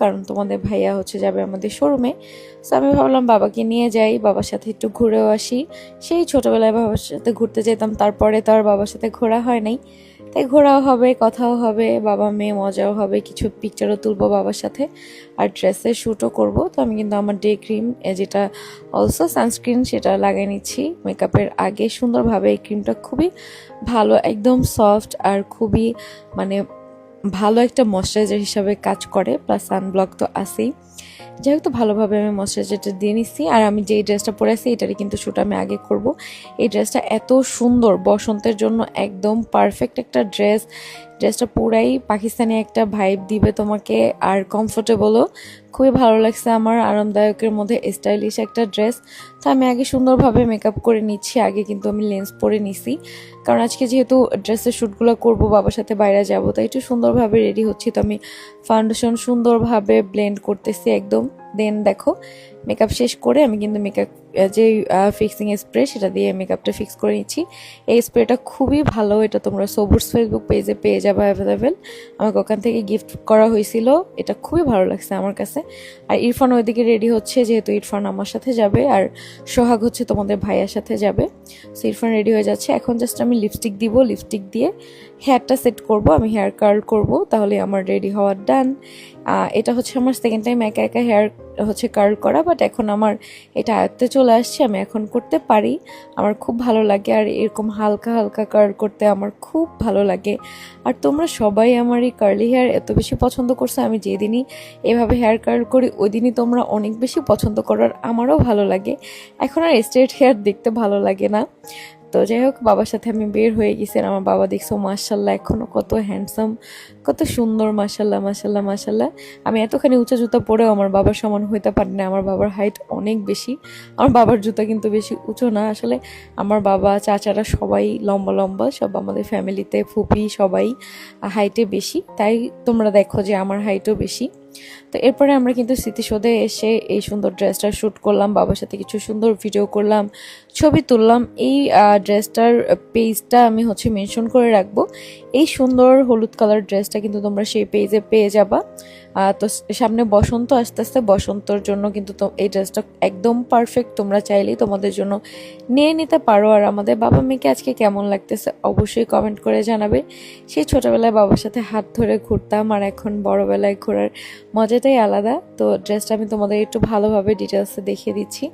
কারণ তোমাদের ভাইয়া হচ্ছে যাবে আমাদের শোরুমে। সো আমি ভাবলাম বাবাকে নিয়ে যাই, বাবার সাথে একটু ঘুরেও আসি। সেই ছোটোবেলায় বাবার সাথে ঘুরতে যেতাম, তারপরে তো আর বাবার সাথে ঘোরা হয় নাই। তাই ঘোরাও হবে, কথাও হবে, বাবা মেয়ে মজাও হবে, কিছু পিকচারও তুলবো বাবার সাথে, আর ড্রেসের শ্যুটও করব। তো আমি কিন্তু আমার ডে ক্রিম, যেটা অলসো সানস্ক্রিন, সেটা লাগিয়ে নিচ্ছি মেকআপের আগে সুন্দরভাবে। এই ক্রিমটা খুবই ভালো, একদম সফট আর খুবই মানে ভালো একটা ময়শ্চারাইজার হিসাবে কাজ করে, প্লাস সানব্লক তো আছেই। যাই হোক, তো ভালোভাবে আমি ময়শ্চারাইজারটা দিয়ে নিচ্ছি। আর আমি যেই ড্রেসটা পরে আছি এটারই কিন্তু শ্যুট আমি আগে করব। এই ড্রেসটা এত সুন্দর, বসন্তের জন্য একদম পারফেক্ট একটা ড্রেসটা পুরাই পাকিস্তানি একটা ভাইব দিবে তোমাকে, আর কমফোর্টেবলও খুবই ভালো লাগছে আমার, আরামদায়কের মধ্যে স্টাইলিশ একটা ড্রেস। তো আমি আগে সুন্দরভাবে মেকআপ করে নিচ্ছি, আগে কিন্তু আমি লেন্স পরে নিছি, কারণ আজকে যেহেতু ড্রেসের শ্যুটগুলো করবো, বাবার সাথে বাইরে যাবো, তাই একটু সুন্দরভাবে রেডি হচ্ছি। তো আমি ফাউন্ডেশন সুন্দরভাবে ব্লেন্ড করতেছি একদম। দেন দেখো, মেকআপ শেষ করে আমি কিন্তু মেকআপ যে ফিক্সিং স্প্রে, সেটা দিয়ে মেকআপটা ফিক্স করে নিচ্ছি। এই স্প্রেটা খুবই ভালো, এটা তোমরা সবুজ ফেসবুক পেজে পেয়ে যাবে অ্যাভেলেবেল। আমাকে ওখান থেকে গিফট করা হয়েছিল, এটা খুবই ভালো লাগছে আমার কাছে। আর ইরফান ওইদিকে রেডি হচ্ছে, যেহেতু ইরফান আমার সাথে যাবে আর সোহাগ হচ্ছে তোমাদের ভাইয়ার সাথে যাবে। সো ইরফান রেডি হয়ে যাচ্ছে, এখন জাস্ট আমি লিপস্টিক দিব, লিপস্টিক দিয়ে হেয়ারটা সেট করব, আমি হেয়ার কার্ল করব, তাহলে আমার রেডি হওয়ার ডান। এটা হচ্ছে আমার সেকেন্ড টাইম একা একা হেয়ার হচ্ছে কার্ল করা, বাট এখন আমার এটা আয়ত্তে চলে আসছে, আমি এখন করতে পারি, আমার খুব ভালো লাগে। আর এরকম হালকা হালকা কার্ল করতে আমার খুব ভালো লাগে। আর তোমরা সবাই আমার এই কার্লি হেয়ার এত বেশি পছন্দ করছো, আমি যেদিনই এভাবে হেয়ার কার্ল করি ওই দিনই তোমরা অনেক বেশি পছন্দ করো, আর আমারও ভালো লাগে। এখন আর স্ট্রেট হেয়ার দেখতে ভালো লাগে না। তো যাই হোক, বাবার সাথে আমি বের হয়ে গেছি, আর আমার বাবা দেখছো মাশাল্লাহ এখনো কত হ্যান্ডসাম, কত সুন্দর, মাশাল্লাহ মাশাল্লাহ মাশাল্লাহ। আমি এতখানি উঁচা জুতা পরেও আমার বাবার সমান হইতে পারি না, আমার বাবার হাইট অনেক বেশি। আমার বাবার জুতা কিন্তু বেশি উঁচু না, আসলে আমার বাবা চাচারা সবাই লম্বা লম্বা, সব আমাদের ফ্যামিলিতে ফুপি সবাই হাইটে বেশি, তাই তোমরা দেখো যে আমার হাইটও বেশি। তো এরপরে আমরা কিন্তু স্মৃতিসৌধে এসে এই সুন্দর ড্রেসটা শ্যুট করলাম, বাবার সাথে কিছু সুন্দর ভিডিও করলাম, ছবি তুললাম। এই ড্রেসটার পেজটা আমি হচ্ছে মেনশন করে রাখবো। এই সুন্দর হলুদ কালার ড্রেসটা কিন্তু তোমরা সেই পেজে পেয়ে যাবা। তো সামনে বসন্ত আস্তে আস্তে, বসন্তর জন্য কিন্তু এই ড্রেসটা একদম পারফেক্ট, তোমরা চাইলেই তোমাদের জন্য নিয়ে নিতে পারো। আর আমাদের বাবা মেয়েকে আজকে কেমন লাগতেছে অবশ্যই কমেন্ট করে জানাবে। সেই ছোটবেলায় বাবার সাথে হাত ধরে ঘুরতাম, আর এখন বড়বেলায় ঘোরার মজাটাই আলাদা। তো ড্রেসটা আমি তোমাদের একটু ভালোভাবে ডিটেলসে দেখিয়ে দিচ্ছি,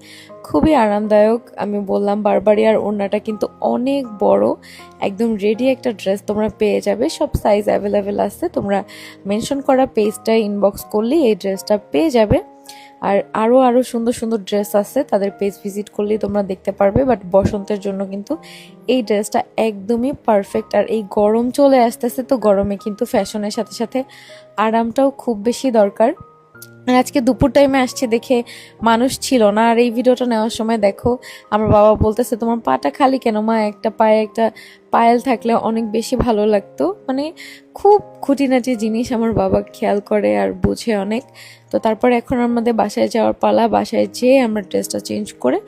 খুবই আরামদায়ক আমি বললাম বারবারই। আর ওড়নাটা কিন্তু অনেক বড়, একদম রেডি একটা ড্রেস তোমরা পেয়ে যাবে, সব সাইজ অ্যাভেলেবেল আছে। তোমরা মেনশন করা পেজটা ইনবক্স করলেই এই ড্রেসটা পেয়ে যাবে। আর আরও সুন্দর সুন্দর ড্রেস আছে, তাদের পেজ ভিজিট করলেই তোমরা দেখতে পারবে। বাট বসন্তের জন্য কিন্তু এই ড্রেসটা একদমই পারফেক্ট। আর এই গরম চলে আসতেছে, তো গরমে কিন্তু ফ্যাশনের সাথে সাথে আরামটাও খুব বেশি দরকার। আর আজকে দুপুর টাইমে আসছে দেখে মানুষ ছিল না। আর এই ভিডিওটা নেওয়ার সময় দেখো আমার বাবা বলতেছে, তোমার পাটা খালি কেন মা, একটা পায়ে একটা পায়েল থাকলে অনেক বেশি ভালো লাগতো। মানে খুব খুঁটিনাটি জিনিস আমার বাবা খেয়াল করে আর বুঝে অনেক। তো তারপর এখন আমাদের বাসায় যাওয়ার পালা, বাসায় যেয়ে আমরা ড্রেসটা চেঞ্জ করে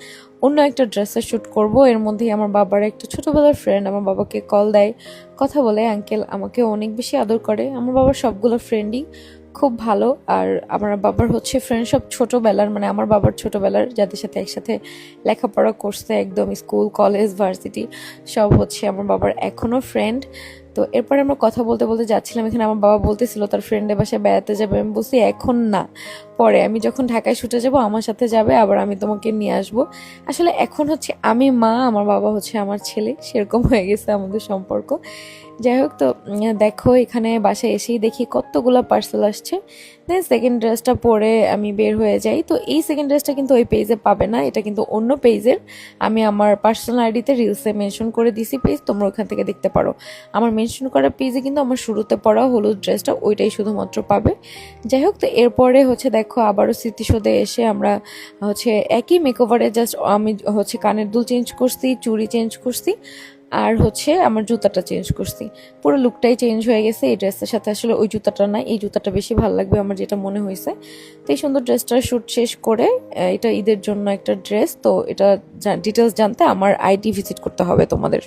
অন্য একটা ড্রেসের শ্যুট করব। এর মধ্যেই আমার বাবার একটা ছোটোবেলার ফ্রেন্ড আমার বাবাকে কল দেয়, কথা বলে, আঙ্কেল আমাকে অনেক বেশি আদর করে। আমার বাবার সবগুলো ফ্রেন্ডই খুব ভালো। আর আমার বাবার হচ্ছে ফ্রেন্ড সব ছোটোবেলার, মানে আমার বাবার ছোটোবেলার, যাদের সাথে একসাথে লেখাপড়া করছে একদম স্কুল কলেজ ভার্সিটি, সব হচ্ছে আমার বাবার এখনও ফ্রেন্ড। তো এরপরে আমরা কথা বলতে বলতে যাচ্ছিলাম, এখানে আমার বাবা বলতেছিল তার ফ্রেন্ডের বাসায় বেড়াতে যাবে। আমি বলছি এখন না, পরে, আমি যখন ঢাকায় ছুটে যাব আমার সাথে যাবে, আবার আমি তোমাকে নিয়ে আসবো। আসলে এখন হচ্ছে আমি মা, আমার বাবা হচ্ছে আমার ছেলে, সেরকম হয়ে গেছে আমাদের সম্পর্ক। যাই হোক, তো দেখো এখানে বাসায় এসেই দেখি কতগুলো পার্সেল আসছে। দেন সেকেন্ড ড্রেসটা পরে আমি বের হয়ে যাই। তো এই সেকেন্ড ড্রেসটা কিন্তু ওই পেজে পাবে না, এটা কিন্তু অন্য পেজের। আমি আমার পার্সোনাল আইডিতে রিলসে মেনশন করে দিছি পেজ, তোমরা ওখান থেকে দেখতে পারো। আমার মেনশন করা পেজে কিন্তু আমার শুরুতে পরা হলুদ ড্রেসটা ওইটাই শুধুমাত্র পাবে। যাই হোক, তো এরপরে হচ্ছে দেখো আবারও স্মৃতিসৌধে এসে আমরা হচ্ছে একই মেকওভারে, জাস্ট আমি হচ্ছে কানের দুল চেঞ্জ করছি, চুড়ি চেঞ্জ করছি, আর হচ্ছে আমার জুতাটা চেঞ্জ করছি, পুরো লুকটাই চেঞ্জ হয়ে গেছে। এই ড্রেসের সাথে আসলে ওই জুতাটা নাই, এই জুতাটা বেশি ভালো লাগবে আমার, যেটা মনে হয়েছে। তো এই সুন্দর ড্রেসটার শ্যুট শেষ করে, এটা ঈদের জন্য একটা ড্রেস, তো এটা ডিটেলস জানতে আমার আইডি ভিজিট করতে হবে তোমাদের।